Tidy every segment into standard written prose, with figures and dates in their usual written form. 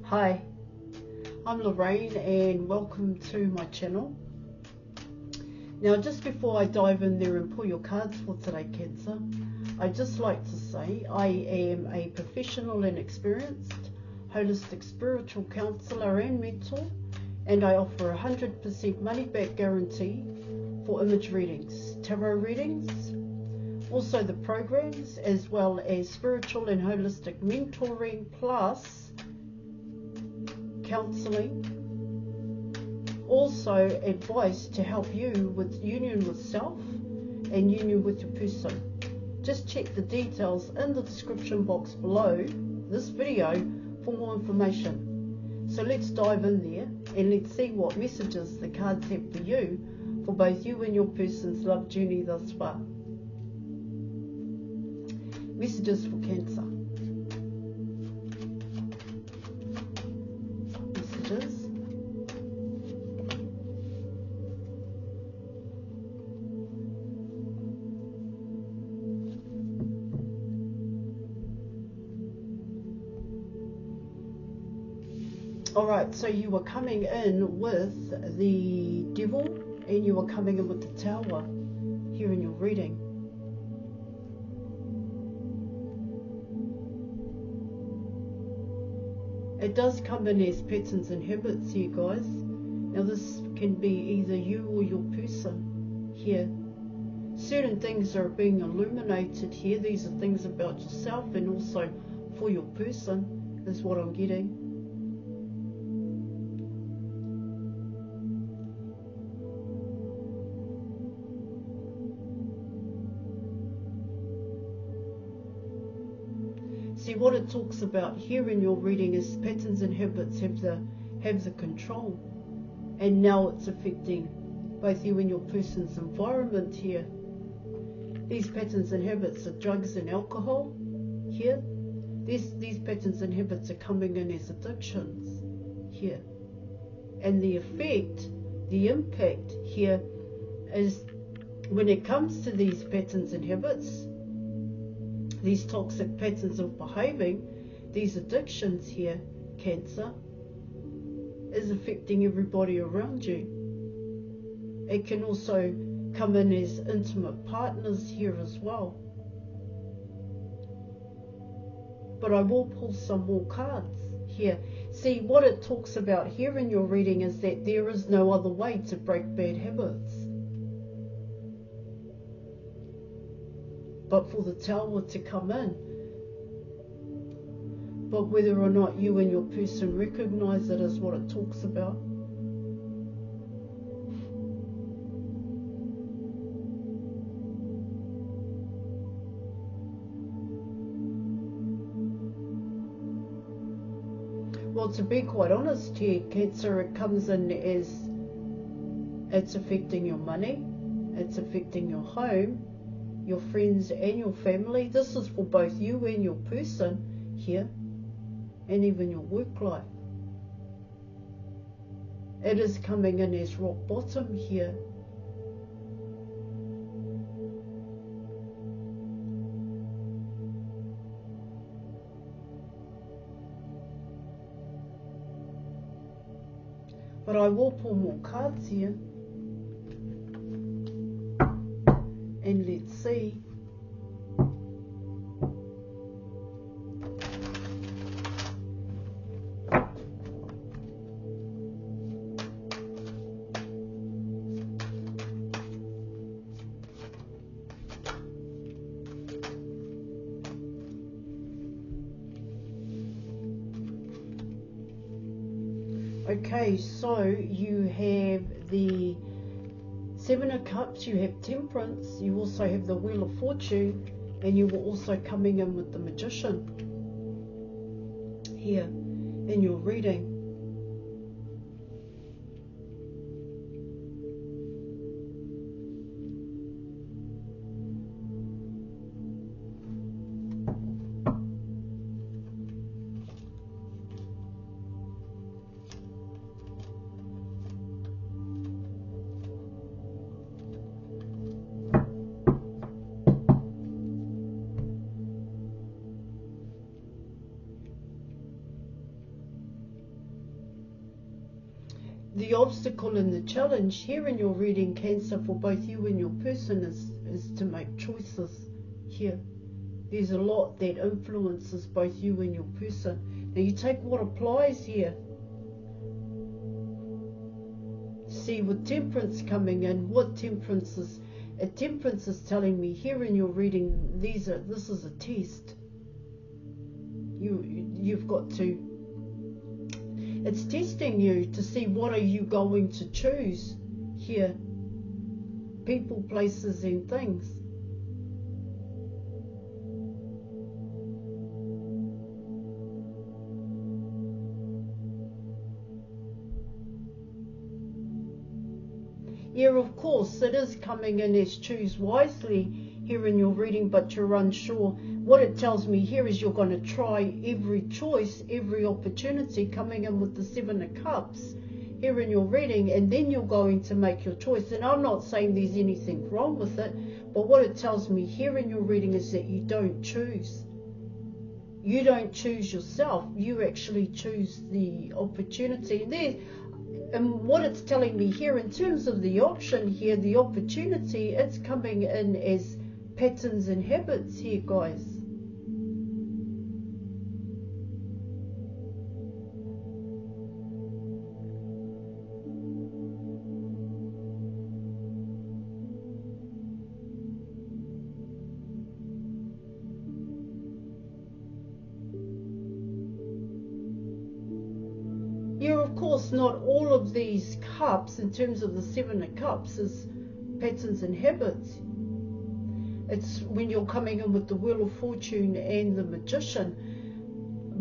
Hi, I'm Lorraine and welcome to my channel. Now just before I dive in there and pull your cards for today, Cancer, I'd just like to say I am a professional and experienced holistic spiritual counsellor and mentor, and I offer 100% money back guarantee for image readings, tarot readings, also the programs, as well as spiritual and holistic mentoring plus counselling, also advice to help you with union with self and union with your person. Just check the details in the description box below this video for more information. So let's dive in there and let's see what messages the cards have for you, for both you and your person's love journey thus far. Messages for Cancer. Alright, so you were coming in with the Devil and you were coming in with the Tower here in your reading. It does come in as patterns and habits here, guys. Now this can be either you or your person here. Certain things are being illuminated here. These are things about yourself and also for your person is what I'm getting. See, what it talks about here in your reading is patterns and habits have the control, and now it's affecting both you and your person's environment here. These patterns and habits are drugs and alcohol here. These patterns and habits are coming in as addictions here, and the effect, the impact here is when it comes to these patterns and habits, these toxic patterns of behaving, these addictions here, Cancer, is affecting everybody around you. It can also come in as intimate partners here as well. But I will pull some more cards here. See, what it talks about here in your reading is that there is no other way to break bad habits but for the Tower to come in. But whether or not you and your person recognize it is what it talks about. Well, to be quite honest here, Cancer, it comes in as it's affecting your money, it's affecting your home, your friends and your family. This is for both you and your person here, and even your work life. It is coming in as rock bottom here. But I will pull more cards here. And let's see. Okay, so you have the Seven of Cups, you have Temperance, you also have the Wheel of Fortune, and you were also coming in with the Magician here in your reading. The obstacle and the challenge here in your reading, Cancer, for both you and your person is to make choices here. There's a lot that influences both you and your person. Now you take what applies here. See, with Temperance coming in, what Temperance is telling me here in your reading, this is a test. You've got to, it's testing you to see what are you going to choose here. People, places and things. Yeah, of course, it is coming in as choose wisely here in your reading, but you're unsure. What it tells me here is you're going to try every choice, every opportunity, coming in with the Seven of Cups here in your reading, and then you're going to make your choice. And I'm not saying there's anything wrong with it, but what it tells me here in your reading is that you don't choose. You don't choose yourself. You actually choose the opportunity. And what it's telling me here in terms of the option here, the opportunity, it's coming in as patterns and habits here, guys. Yeah, of course, not all of these cups, in terms of the Seven of Cups, is patterns and habits. It's when you're coming in with the Wheel of Fortune and the Magician.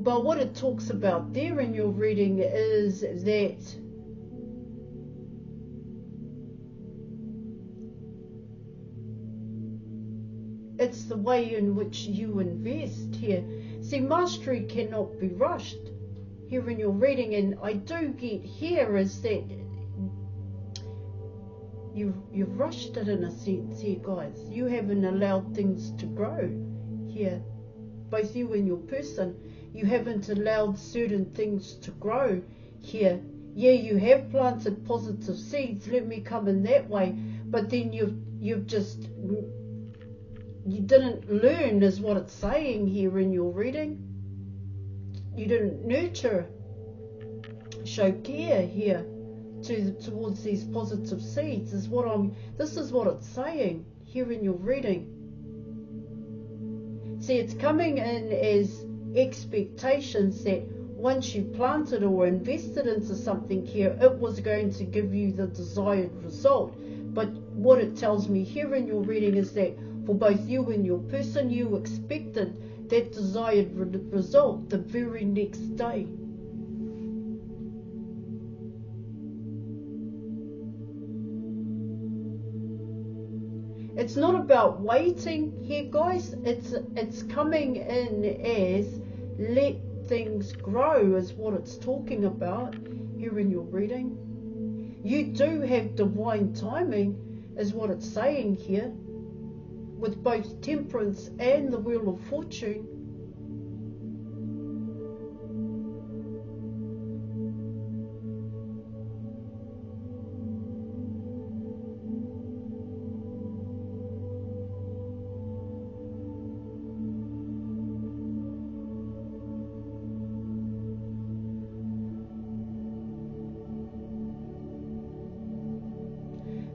But what it talks about there in your reading is that it's the way in which you invest here. See, mastery cannot be rushed here in your reading, and I do get here is that you've rushed it in a sense here, guys. You haven't allowed things to grow here, both you and your person. You haven't allowed certain things to grow here. Yeah, you have planted positive seeds, let me come in that way, but then you didn't learn is what it's saying here in your reading. You didn't nurture, show care here towards these positive seeds is this is what it's saying here in your reading. See, it's coming in as expectations that once you planted or invested into something here, it was going to give you the desired result. But what it tells me here in your reading is that for both you and your person, you expected that desired result the very next day. It's not about waiting here, guys. It's coming in as let things grow is what it's talking about here in your reading. You do have divine timing is what it's saying here with both Temperance and the Wheel of Fortune.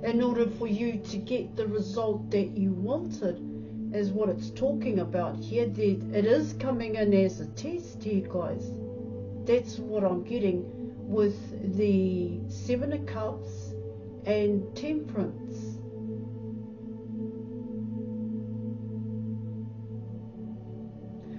In order for you to get the result that you wanted is what it's talking about here. It is coming in as a test here, guys. That's what I'm getting with the Seven of Cups and Temperance.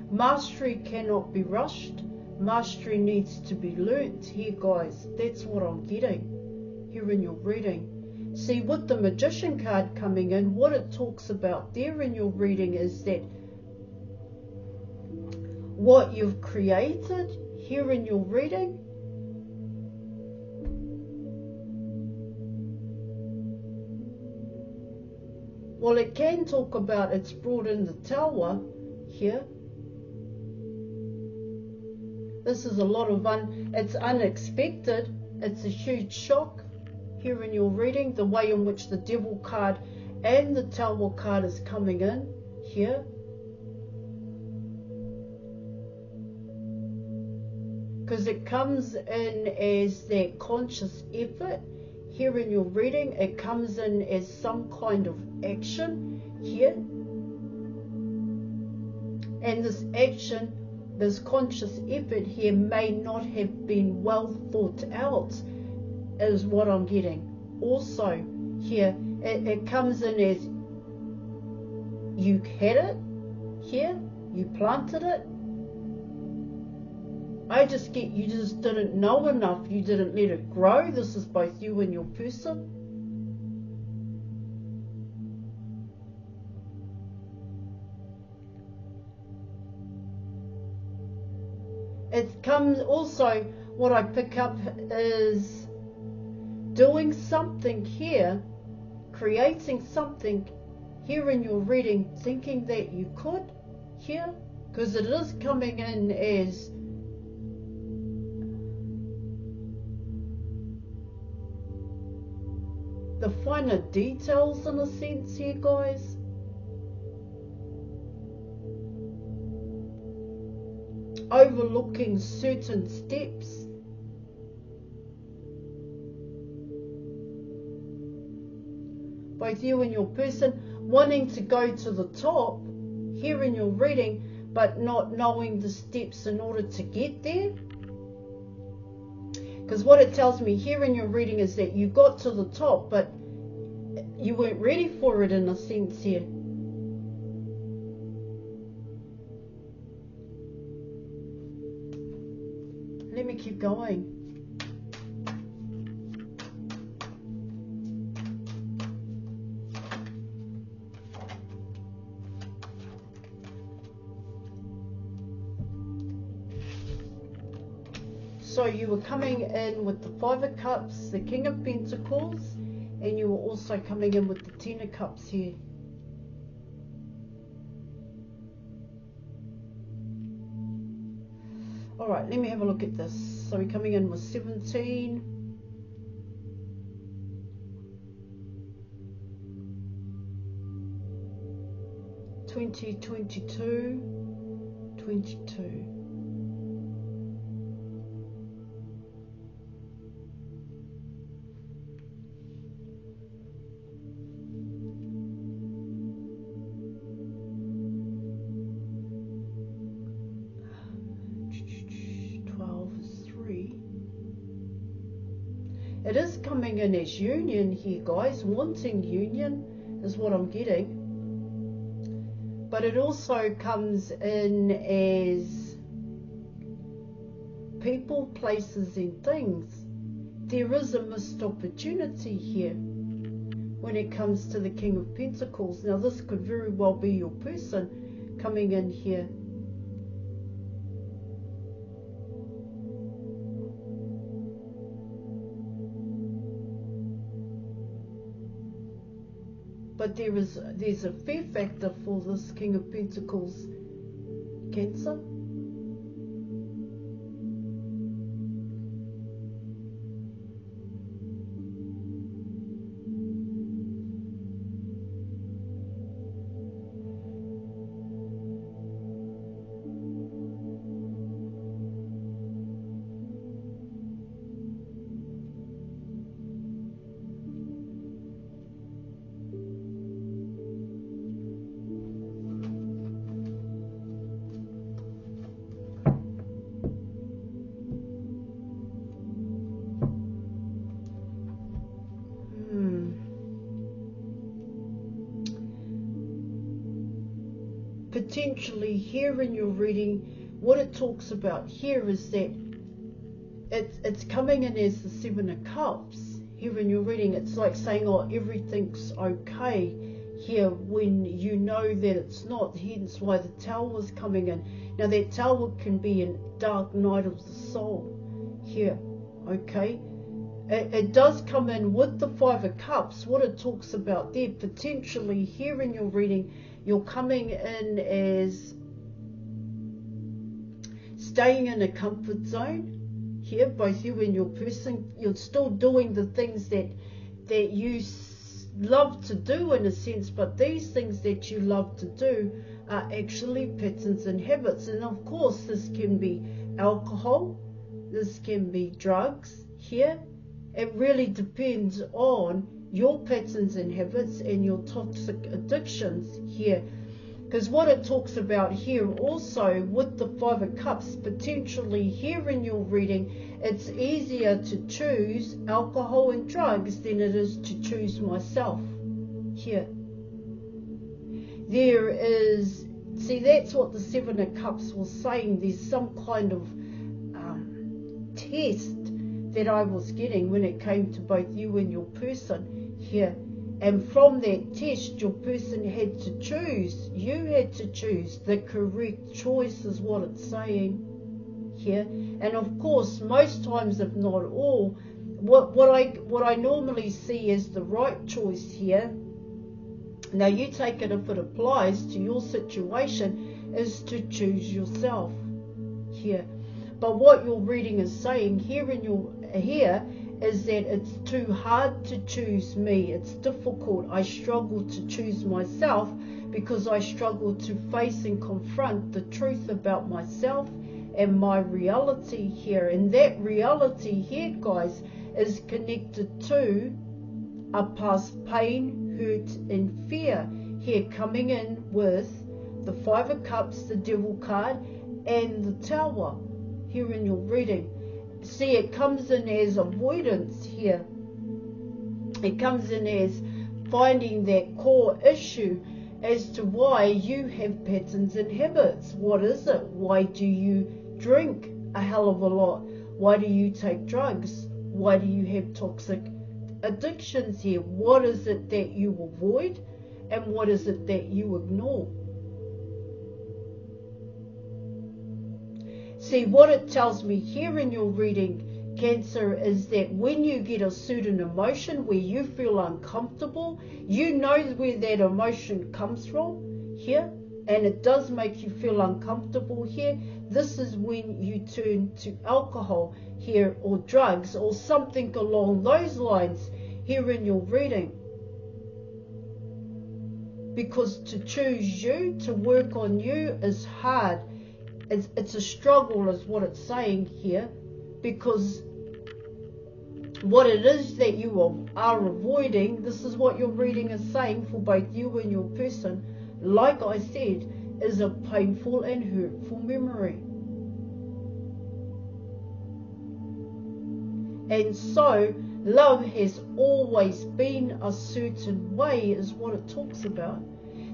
Mastery cannot be rushed. Mastery needs to be learnt here, guys. That's what I'm getting here in your reading. See, with the Magician card coming in, what it talks about there in your reading is that what you've created here in your reading, well, it can talk about it's brought in the Tower here. This is a lot of it's unexpected It's a huge shock here in your reading, the way in which the Devil card and the Tower card is coming in here. Because it comes in as that conscious effort here in your reading. It comes in as some kind of action here. And this action, this conscious effort here may not have been well thought out, is what I'm getting. Also here, it comes in as you had it here, you planted it. I just get, you just didn't know enough, you didn't let it grow. This is both you and your person. It comes also, what I pick up is doing something here, creating something here in your reading, thinking that you could here, because it is coming in as the finer details in a sense here, guys. Overlooking certain steps. Both you and your person wanting to go to the top here in your reading, but not knowing the steps in order to get there. Because what it tells me here in your reading is that you got to the top, but you weren't ready for it in a sense here. Let me keep going. So you were coming in with the Five of Cups, the King of Pentacles, and you were also coming in with the Ten of Cups here. All right, let me have a look at this. So we're coming in with 17. $20, 22, 22. It is coming in as union here, guys. Wanting union is what I'm getting. But it also comes in as people, places and things. There is a missed opportunity here when it comes to the King of Pentacles. Now this could very well be your person coming in here. But there's a fear factor for this King of Pentacles, Cancer. Potentially here in your reading, what it talks about here is that it's coming in as the Seven of Cups. Here in your reading, it's like saying, oh, everything's okay here, when you know that it's not. Hence why the Tower is coming in. Now that Tower can be a dark night of the soul here, okay? It does come in with the Five of Cups. What it talks about there, potentially here in your reading, you're coming in as staying in a comfort zone here, both you and your person. You're still doing the things that you love to do in a sense, but these things that you love to do are actually patterns and habits. And of course, this can be alcohol, this can be drugs here. It really depends on your patterns and habits and your toxic addictions here. Because what it talks about here also with the Five of Cups, potentially here in your reading, it's easier to choose alcohol and drugs than it is to choose myself here. There is, see, that's what the Seven of Cups was saying. There's some kind of test that I was getting when it came to both you and your person here. And from that test, your person had to choose, you had to choose the correct choice, is what it's saying here. And of course, most times, if not all, what I normally see as the right choice here, now you take it if it applies to your situation, is to choose yourself here. But what your reading is saying here is that it's too hard to choose me. It's difficult. I struggle to choose myself because I struggle to face and confront the truth about myself and my reality here. And that reality here, guys, is connected to a past pain, hurt and fear here, coming in with the Five of Cups, the Devil card and the Tower here in your reading. See, it comes in as avoidance here. It comes in as finding that core issue as to why you have patterns and habits. What is it? Why do you drink a hell of a lot? Why do you take drugs? Why do you have toxic addictions here? What is it that you avoid and what is it that you ignore? See, what it tells me here in your reading, Cancer, is that when you get a certain emotion where you feel uncomfortable, you know where that emotion comes from here, and it does make you feel uncomfortable here. This is when you turn to alcohol here, or drugs, or something along those lines here in your reading. Because to choose you, to work on you is hard. It's a struggle is what it's saying here, because what it is that you are avoiding, this is what your reading is saying for both you and your person, like I said, is a painful and hurtful memory. And so love has always been a certain way is what it talks about.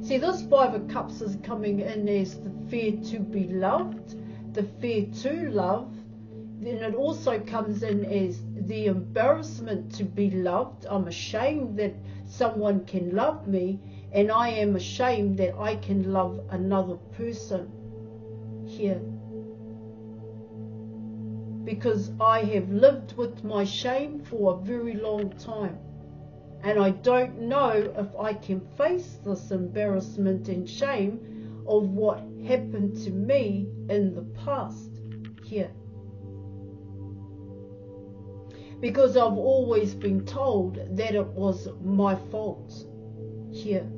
See, this Five of Cups is coming in as the fear to be loved, the fear to love. Then it also comes in as the embarrassment to be loved. I'm ashamed that someone can love me, and I am ashamed that I can love another person here. Because I have lived with my shame for a very long time. And I don't know if I can face this embarrassment and shame of what happened to me in the past here. Because I've always been told that it was my fault here.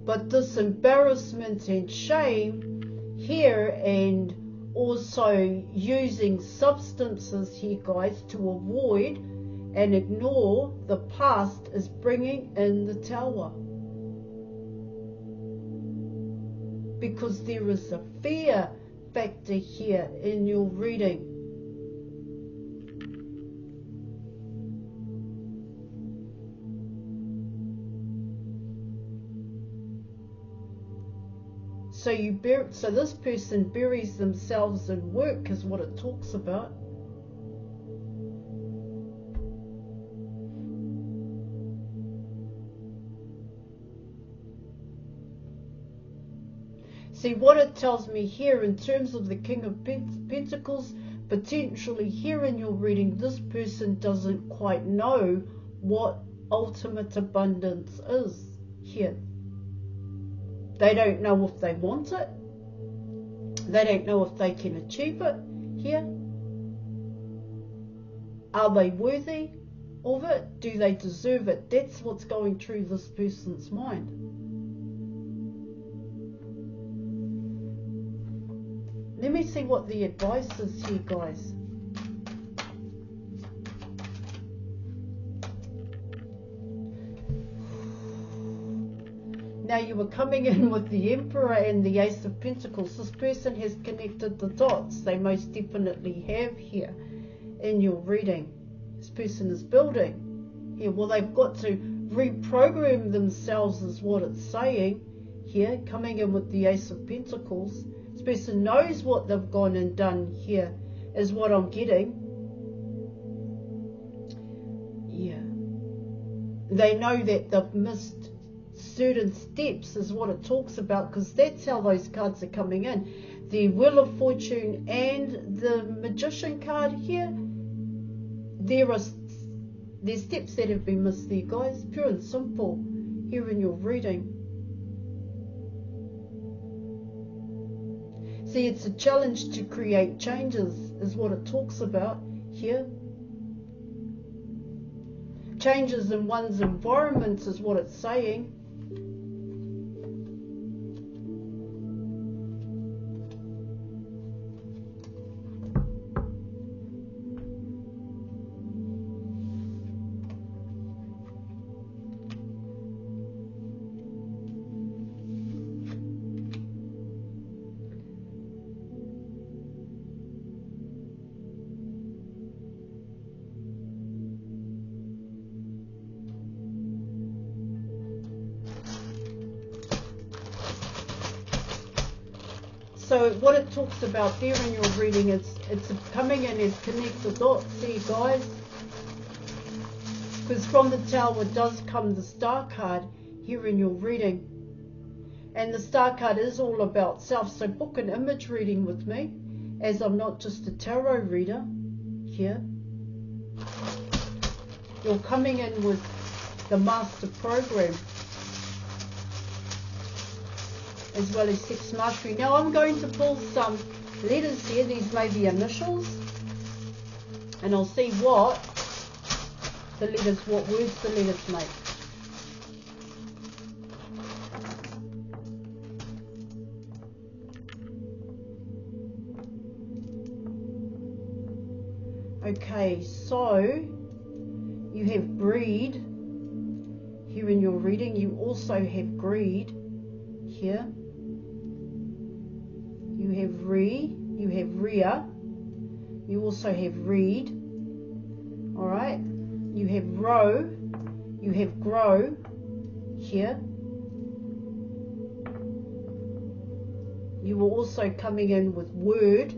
But this embarrassment and shame here, and also using substances here, guys, to avoid and ignore the past, is bringing in the Tower. Because there is a fear factor here in your reading. So this person buries themselves in work is what it talks about. See, what it tells me here in terms of the King of Pentacles, potentially here in your reading, this person doesn't quite know what ultimate abundance is here. They don't know if they want it. They don't know if they can achieve it here. Are they worthy of it? Do they deserve it? That's what's going through this person's mind. Let me see what the advice is here, guys. Now you were coming in with the Emperor and the Ace of Pentacles. This person has connected the dots. They most definitely have here in your reading. This person is building here. Well, they've got to reprogram themselves is what it's saying here. Coming in with the Ace of Pentacles. This person knows what they've gone and done here is what I'm getting. Yeah. They know that they've missed certain steps is what it talks about, because that's how those cards are coming in. The Wheel of Fortune and the Magician card here, there's steps that have been missed there, guys, pure and simple here in your reading. See, it's a challenge to create changes is what it talks about here. Changes in one's environment is what it's saying. So what it talks about there in your reading is it's coming in as connect the dots here, guys. Because from the Tower does come the Star card here in your reading. And the Star card is all about self. So book an image reading with me, as I'm not just a tarot reader here. You're coming in with the Master Program, as well as Sex Mastery. Now I'm going to pull some letters here. These may be initials, and I'll see what words the letters make. Okay, so you have greed here in your reading. You also have greed here. You have you have Rhea, you also have read, alright, you have row, you have grow here. You are also coming in with word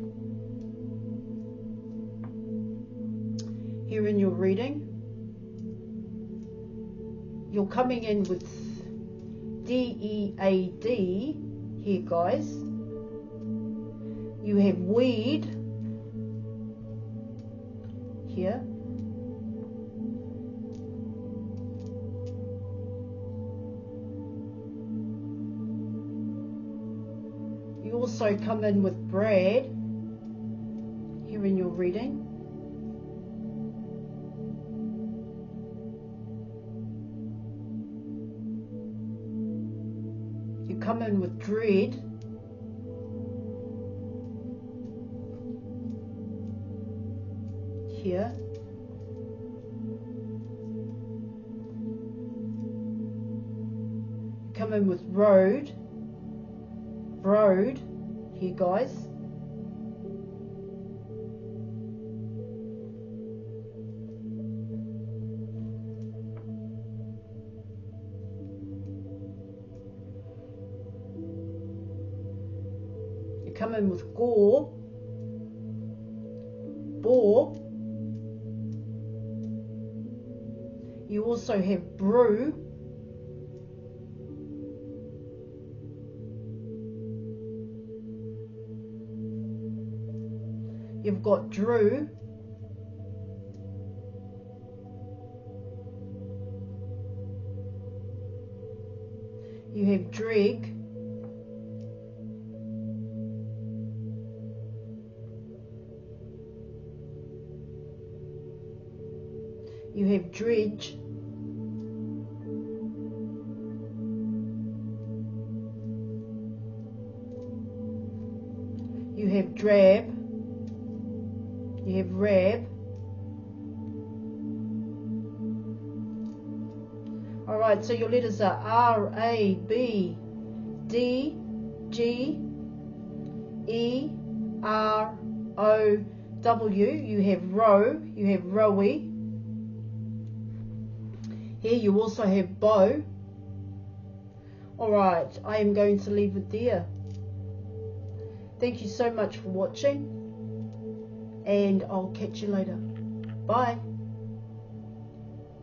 here in your reading. You're coming in with DEAD here, guys. You have weed here. You also come in with Brad here in your reading. You come in with dread. Here. Come in with road here, guys. You come in with gore, bore. You also have brew. You've got drew. You have dreg. You have dredge. You have drab. You have rab. Alright, so your letters are R, A, B, D, G, E, R, O, W. You have row. You have rowy. Here you also have bow. Alright, I am going to leave it there. Thank you so much for watching, and I'll catch you later. Bye.